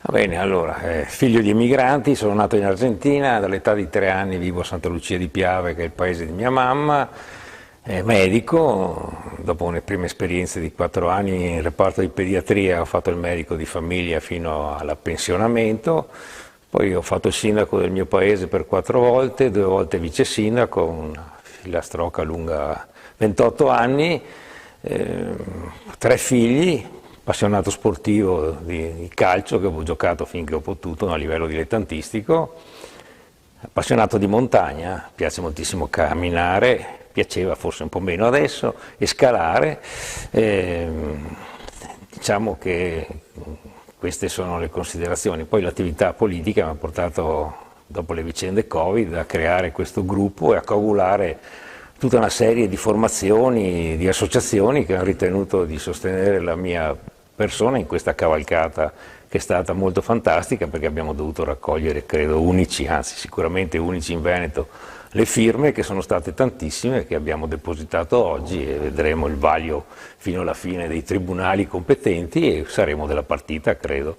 Va bene, allora, figlio di emigranti, sono nato in Argentina, dall'età di 3 anni vivo a Santa Lucia di Piave, che è il paese di mia mamma, medico, dopo une prime esperienze di 4 anni in reparto di pediatria ho fatto il medico di famiglia fino all'appensionamento, poi ho fatto il sindaco del mio paese per 4 volte, 2 volte vice sindaco, una filastrocca lunga 28 anni, 3 figli, appassionato sportivo di calcio che ho giocato finché ho potuto a livello dilettantistico, appassionato di montagna, piace moltissimo camminare, piaceva forse un po' meno adesso, e scalare. Diciamo che queste sono le considerazioni. Poi l'attività politica mi ha portato, dopo le vicende Covid, a creare questo gruppo e a coagulare tutta una serie di formazioni, di associazioni che hanno ritenuto di sostenere la mia persona in questa cavalcata che è stata molto fantastica, perché abbiamo dovuto raccogliere, credo unici, anzi sicuramente unici in Veneto, le firme che sono state tantissime, che abbiamo depositato oggi e vedremo il vaglio fino alla fine dei tribunali competenti e saremo della partita, credo.